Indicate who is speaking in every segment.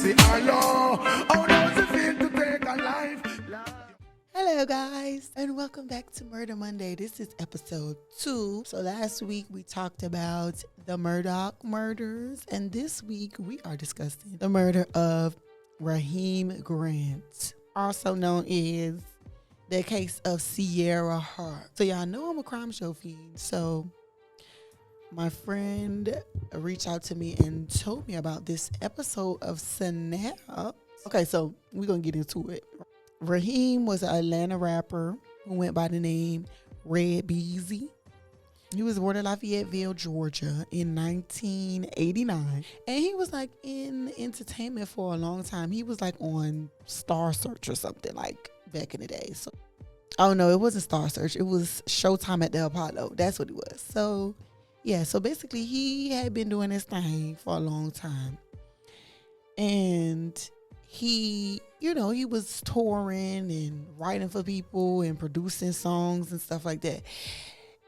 Speaker 1: say hello. How does it feel to take a life?
Speaker 2: Hello guys, and welcome back to Murder Monday. This is episode 2. So last week we talked about the Murdah murders, and this week we are discussing the murder of Raheem Grant, also known as the case of Ciera Harp. So y'all know I'm a crime show fiend, so my friend reached out to me and told me about this episode of Snap. Okay, so we're gonna get into it. Raheem was an Atlanta rapper who went by the name Red Beezy. He was born in Lafayetteville, Georgia in 1989. And he was like in entertainment for a long time. He was like on Star Search or something like back in the day. So, oh no, it wasn't Star Search. It was Showtime at the Apollo. That's what it was. So yeah, so basically he had been doing this thing for a long time. And he was touring and writing for people and producing songs and stuff like that.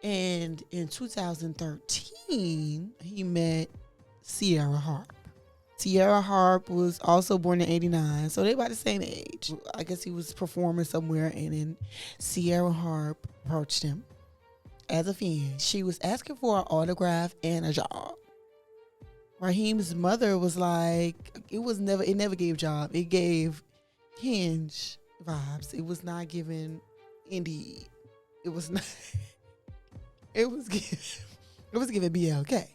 Speaker 2: And in 2013, he met Ciera Harp. Ciera Harp was also born in 89, so they about the same age. I guess he was performing somewhere, and then Ciera Harp approached him as a fan. She was asking for an autograph and a job. Raheem's mother was like, it never gave job. It gave Hinge vibes. It was not giving Indeed. It was not. It was giving BLK.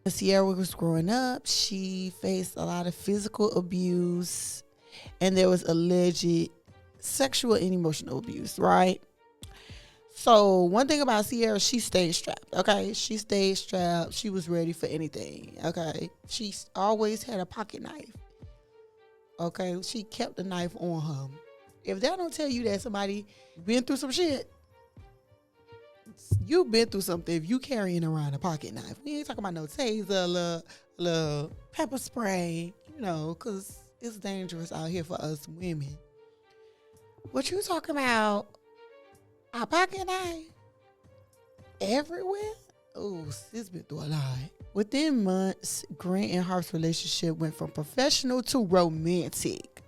Speaker 2: As Ciera was growing up, she faced a lot of physical abuse, and there was alleged sexual and emotional abuse, right? So one thing about Ciera, she stayed strapped, okay? She stayed strapped. She was ready for anything, okay? She always had a pocket knife, okay? She kept the knife on her. If that don't tell you that somebody been through some shit, you've been through something if you carrying around a pocket knife. We ain't talking about no taser, little pepper spray, because it's dangerous out here for us women. What you talking about? A pocket knife everywhere? Oh, it's been through a lot. Within months, Grant and Harp's relationship went from professional to romantic.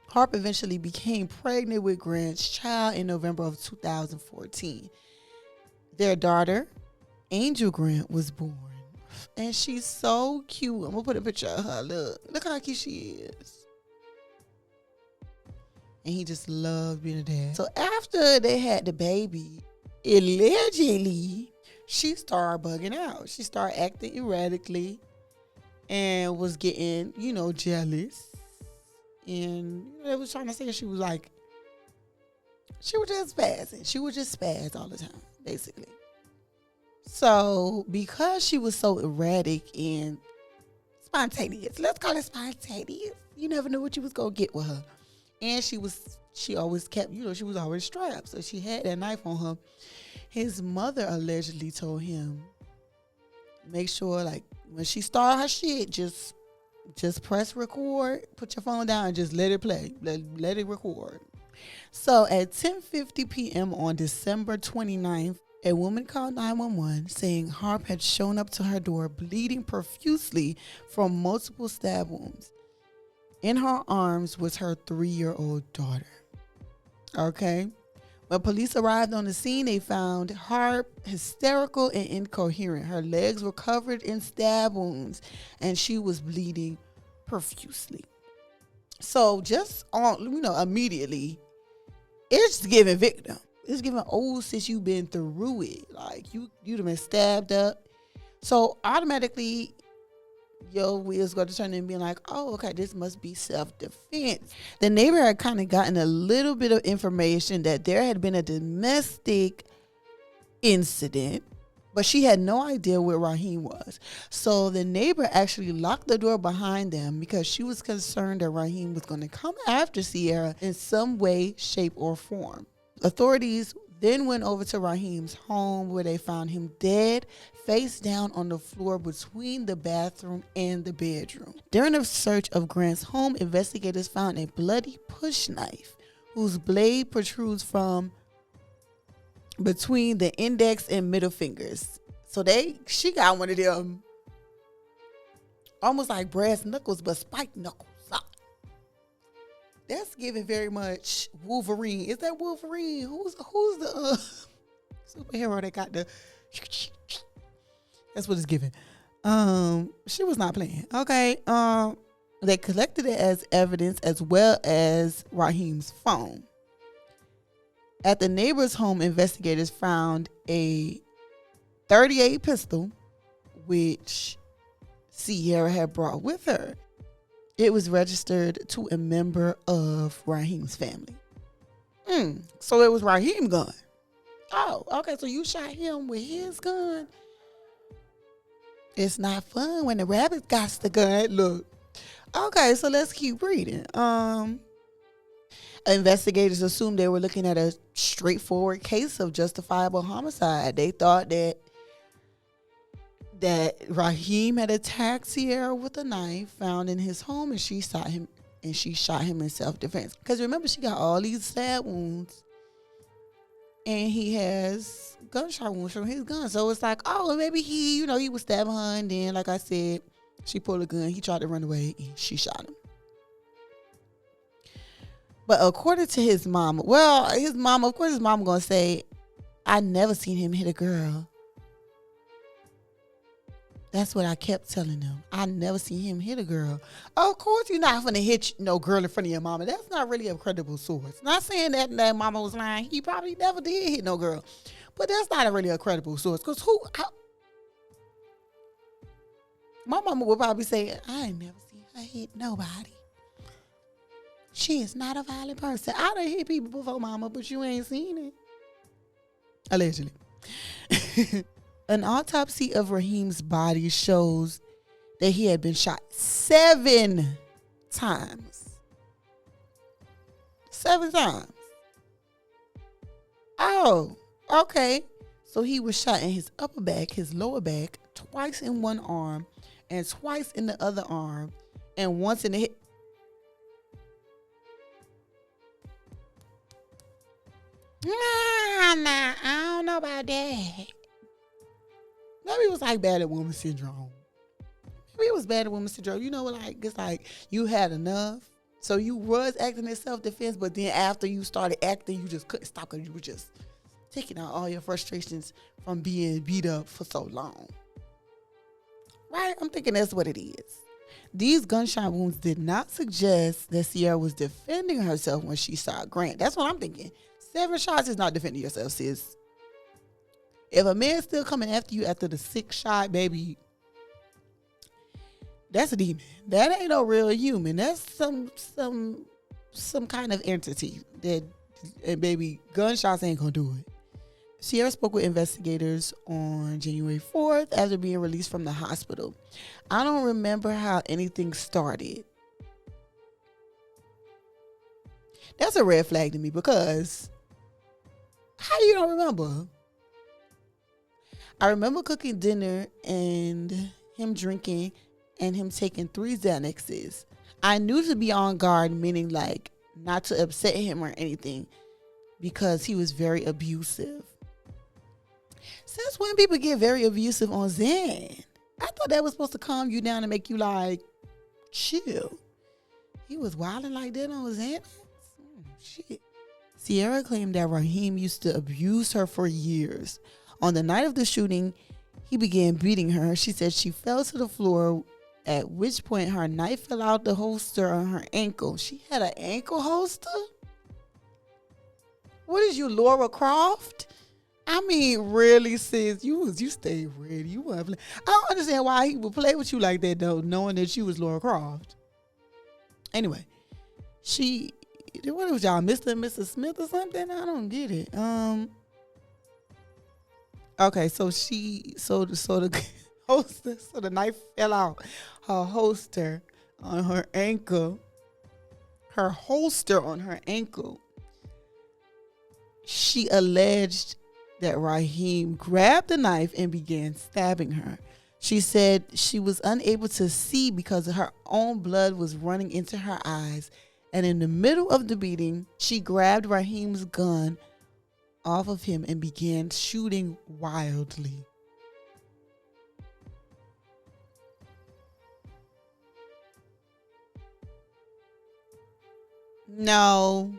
Speaker 2: Harp eventually became pregnant with Grant's child in November of 2014. Their daughter, Angel Grant, was born. And she's so cute. I'm going to put a picture of her. Look how cute she is. And he just loved being a dad. So after they had the baby, allegedly, she started bugging out. She started acting erratically and was getting, jealous. And they was trying to say she was just spazzing. She would just spaz all the time, basically. So because she was so erratic and spontaneous, let's call it spontaneous, you never knew what you was going to get with her. And she always kept, she was always strapped. So she had that knife on her. His mother allegedly told him, make sure, when she started her shit, just press record, put your phone down, and just let it play. Let it record. So at 10:50 p.m. on December 29th, a woman called 911 saying Harp had shown up to her door bleeding profusely from multiple stab wounds. In her arms was her 3-year-old daughter. Okay. When police arrived on the scene, they found Harp hysterical and incoherent. Her legs were covered in stab wounds, and she was bleeding profusely. So just immediately, it's giving victim. It's giving sis, you've been through it. You'd have been stabbed up. So automatically, your wheels go to turn and being like, oh, okay, this must be self-defense. The neighbor had kind of gotten a little bit of information that there had been a domestic incident, but she had no idea where Raheem was. So the neighbor actually locked the door behind them because she was concerned that Raheem was going to come after Ciera in some way, shape, or form. Authorities then went over to Raheem's home where they found him dead, face down on the floor between the bathroom and the bedroom. During a search of Grant's home, investigators found a bloody push knife whose blade protrudes from between the index and middle fingers. So she got one of them almost like brass knuckles, but spiked knuckles. That's giving very much Wolverine. Is that Wolverine? Who's the superhero that got the? That's what it's giving. She was not playing. Okay. They collected it as evidence as well as Raheem's phone. At the neighbor's home, investigators found a .38 pistol, which Ciera had brought with her. It was registered to a member of Raheem's family. So it was Raheem's gun. Oh, okay. So you shot him with his gun. It's not fun when the rabbit got the gun. Look. Okay, so let's keep reading. Investigators assumed they were looking at a straightforward case of justifiable homicide. They thought that Raheem had attacked Ciera with a knife found in his home, and she shot him in self-defense. Because remember, she got all these stab wounds, and he has gunshot wounds from his gun. So it's like, oh, maybe he was stabbing her, and then, like I said, she pulled a gun. He tried to run away, and she shot him. But according to his mom, of course his mom gonna say, I never seen him hit a girl. That's what I kept telling them. I never seen him hit a girl. Of course you're not gonna hit no girl in front of your mama. That's not really a credible source. Not saying that mama was lying. He probably never did hit no girl. But that's not really a credible source. Because my mama would probably say, I ain't never seen her hit nobody. She is not a violent person. I done hit people before, mama, but you ain't seen it. Allegedly. An autopsy of Raheem's body shows that he had been shot 7 times. 7 times. Oh, okay. So he was shot in his upper back, his lower back, twice in one arm, and twice in the other arm, and once in the hip. Nah, I don't know about that. Maybe it was like bad at woman syndrome. Maybe it was bad at woman syndrome. It's like you had enough. So you was acting in self-defense, but then after you started acting, you just couldn't stop because you were just taking out all your frustrations from being beat up for so long. Right? I'm thinking that's what it is. These gunshot wounds did not suggest that Ciera was defending herself when she shot Grant. That's what I'm thinking. 7 shots is not defending yourself, sis. If a man's still coming after you after the 6th shot, baby, that's a demon. That ain't no real human. That's some kind of entity and baby, gunshots ain't gonna do it. Ciera spoke with investigators on January 4th after being released from the hospital. I don't remember how anything started. That's a red flag to me because how you don't remember? I remember cooking dinner and him drinking and him taking 3 Xanaxes. I knew to be on guard, meaning like not to upset him or anything because he was very abusive. Since when people get very abusive on Xan? I thought that was supposed to calm you down and make you like chill. He was wilding like that on Xan? Shit. Ciera claimed that Raheem used to abuse her for years. On the night of the shooting, he began beating her. She said she fell to the floor, at which point her knife fell out the holster on her ankle. She had an ankle holster? What is you, Laura Croft? I mean, really, sis, you stayed ready. I don't understand why he would play with you like that, though, knowing that you was Laura Croft. Anyway, what was y'all, Mr. and Mrs. Smith or something? I don't get it. Okay, so the holster, so the knife fell out her holster on her ankle. Her holster on her ankle. She alleged that Raheem grabbed the knife and began stabbing her. She said she was unable to see because her own blood was running into her eyes. And in the middle of the beating, she grabbed Raheem's gun off of him and began shooting wildly. No.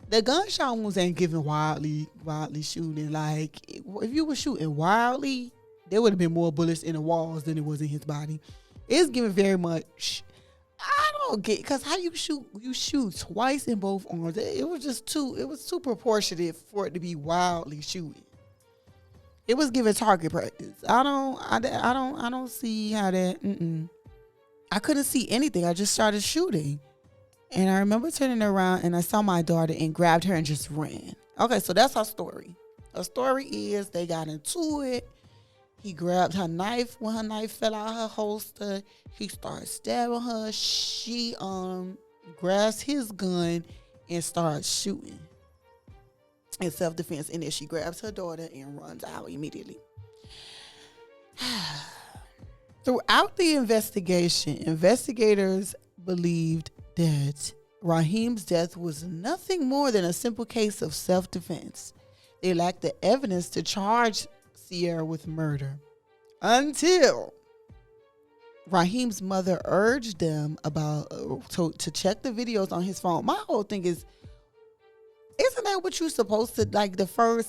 Speaker 2: The gunshot wounds ain't giving wildly shooting. Like, if you were shooting wildly, there would have been more bullets in the walls than it was in his body. It's giving very much. I don't get, because how you shoot twice in both arms. It was too proportionate for it to be wildly shooting. It was giving target practice. I don't see how that. I couldn't see anything. I just started shooting. And I remember turning around and I saw my daughter and grabbed her and just ran. Okay, so that's her story. Her story is they got into it. He grabbed her knife. When her knife fell out her holster, he started stabbing her. She grabs his gun and starts shooting in self-defense. And then she grabs her daughter and runs out immediately. Throughout the investigation, investigators believed that Raheem's death was nothing more than a simple case of self-defense. They lacked the evidence to charge Ciera with murder until Raheem's mother urged them to check the videos on his phone. My whole thing is, isn't that what you're supposed to, like, isn't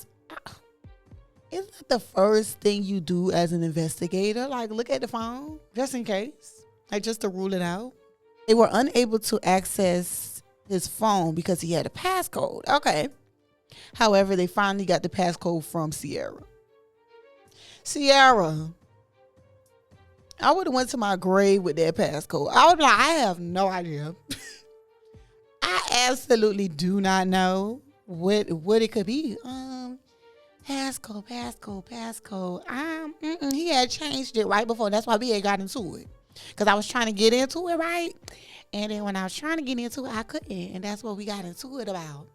Speaker 2: that the first thing you do as an investigator? Like, look at the phone just in case, like, just to rule it out. They were unable to access his phone because he had a passcode. Okay. However, they finally got the passcode from Ciera. I would have went to my grave with that passcode. I would be like, I have no idea. I absolutely do not know what it could be. Passcode. He had changed it right before. That's why we had got into it. Because I was trying to get into it, right? And then when I was trying to get into it, I couldn't. And that's what we got into it about.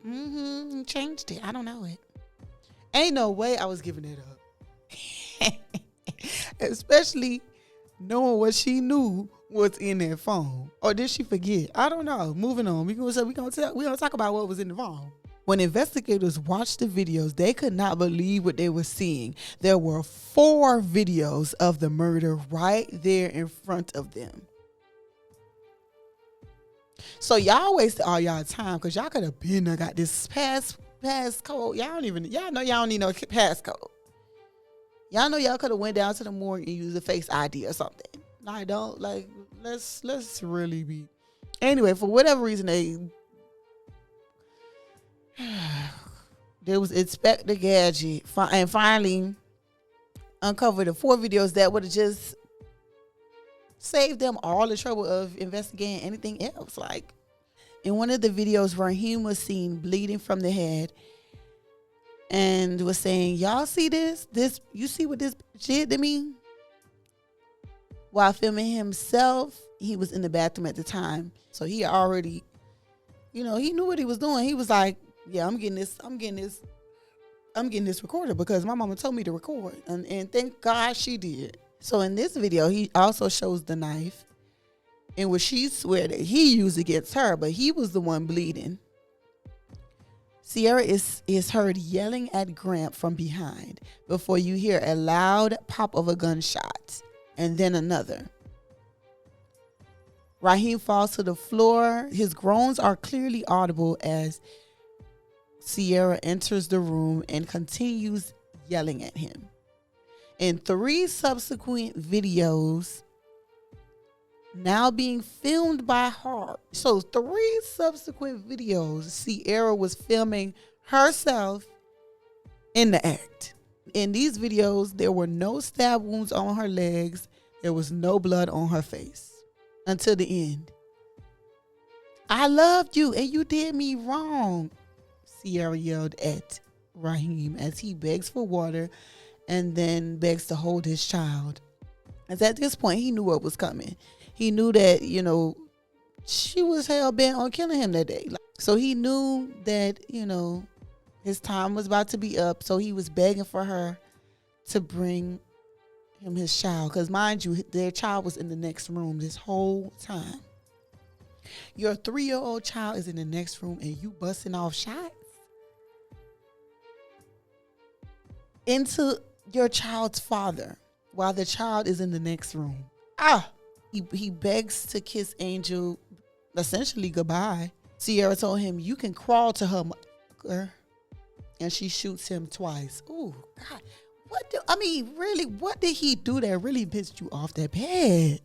Speaker 2: Changed it. I don't know it. Ain't no way I was giving it up. Especially knowing what she knew was in that phone. Or did she forget? I don't know. Moving on. We're gonna talk about what was in the phone. When investigators watched the videos, they could not believe what they were seeing. There were 4 videos of the murder right there in front of them. So y'all wasted all y'all time because y'all could have been got this passcode. Y'all know y'all don't need no passcode. Y'all know y'all could have went down to the morgue and used a face ID or something. Let's really be. Anyway, for whatever reason there was Inspector Gadget and finally uncovered the 4 videos that would have just saved them all the trouble of investigating anything else. Like, in one of the videos, Raheem was seen bleeding from the head and was saying, y'all see this? You see what this did to me? While filming himself, he was in the bathroom at the time. So he already, he knew what he was doing. He was like, yeah, I'm getting this recorder because my mama told me to record. And thank God she did. So in this video, he also shows the knife in which she swear that he used against her, but he was the one bleeding. Ciera is heard yelling at Gramp from behind before you hear a loud pop of a gunshot and then another. Raheem falls to the floor. His groans are clearly audible as Ciera enters the room and continues yelling at him. In 3 subsequent videos now being filmed by Harp. So 3 subsequent videos, Ciera was filming herself in the act. In these videos, there were no stab wounds on her legs. There was no blood on her face until the end. I loved you and you did me wrong, Ciera yelled at Raheem as he begs for water and then begs to hold his child. As at this point, he knew what was coming. He knew that, she was hell-bent on killing him that day. So he knew that, his time was about to be up. So he was begging for her to bring him his child. Because mind you, their child was in the next room this whole time. Your 3-year-old child is in the next room and you busting off shots into your child's father while the child is in the next room. He begs to kiss Angel essentially goodbye Ciera told him, "You can crawl to her mother," and she shoots him twice. Ooh, God. Really, what did he do that really pissed you off that bad?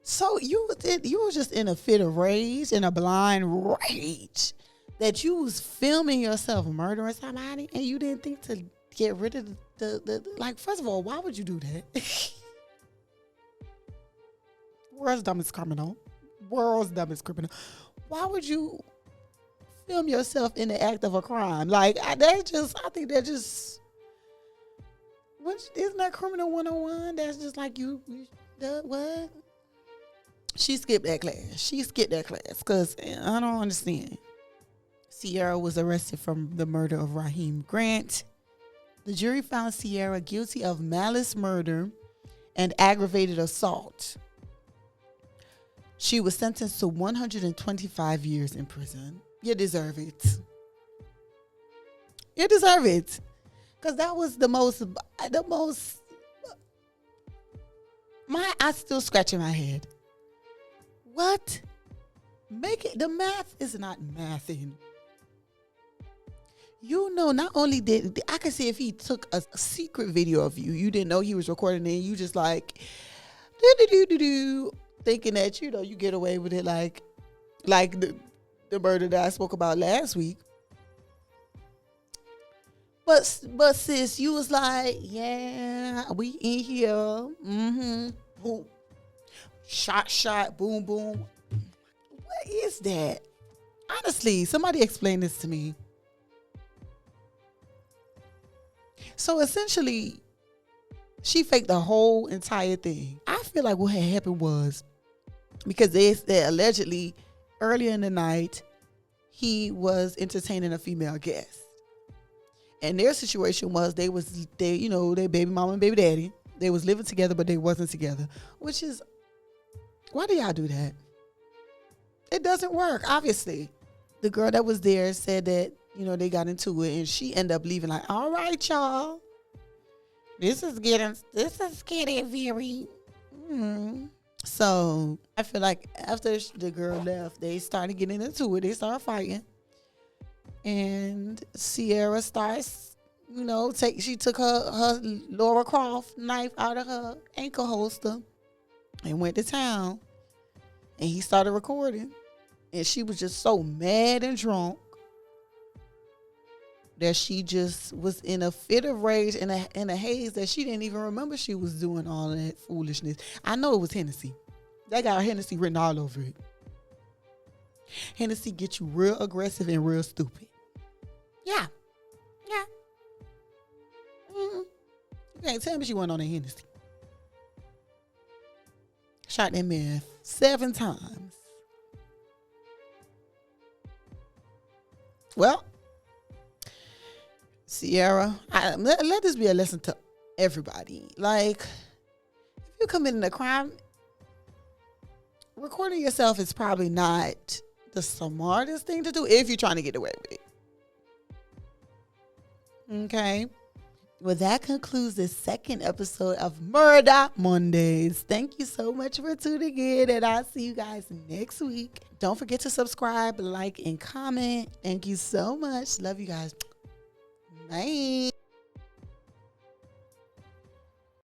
Speaker 2: So you were just in a fit of rage, in a blind rage, that you was filming yourself murdering somebody, and you didn't think to get rid of the like. First of all, why would you do that? World's dumbest criminal. World's dumbest criminal. Why would you film yourself in the act of a crime? Like, I think that just, isn't that criminal 101? That's just like what? She skipped that class because I don't understand. Ciera was arrested from the murder of Raheem Grant. The jury found Ciera guilty of malice murder and aggravated assault. She was sentenced to 125 years in prison. You deserve it. You deserve it. Because that was I still scratching my head. What? The math is not mathing. You know, not only did, I can see if he took a secret video of you didn't know he was recording it, and you just like, thinking that, you get away with it like the murder that I spoke about last week. But sis, you was like, yeah, we in here. Mm-hmm. Boom. Shot, boom, boom. What is that? Honestly, somebody explain this to me. So essentially, she faked the whole entire thing. I feel like what had happened was, because they said allegedly earlier in the night, he was entertaining a female guest. And their situation was they baby mama and baby daddy. They was living together, but they wasn't together. Which is, why do y'all do that? It doesn't work, obviously. The girl that was there said that, they got into it, and she ended up leaving like, all right, y'all. This is getting very... So I feel like after the girl left, they started getting into it. They started fighting. And Ciera starts, she took her Laura Croft knife out of her ankle holster and went to town. And he started recording. And she was just so mad and drunk that she just was in a fit of rage and in a haze that she didn't even remember she was doing all of that foolishness. I know it was Hennessy. That got Hennessy written all over it. Hennessy gets you real aggressive and real stupid. Yeah. Mm-hmm. You can't tell me she went on a Hennessy. Shot that man 7 times. Well, Ciera, let this be a lesson to everybody. Like, if you're committing a crime, recording yourself is probably not the smartest thing to do if you're trying to get away with it. Okay. Well, that concludes the second episode of Murdah Mondays. Thank you so much for tuning in, and I'll see you guys next week. Don't forget to subscribe, like, and comment. Thank you so much. Love you guys. Bye.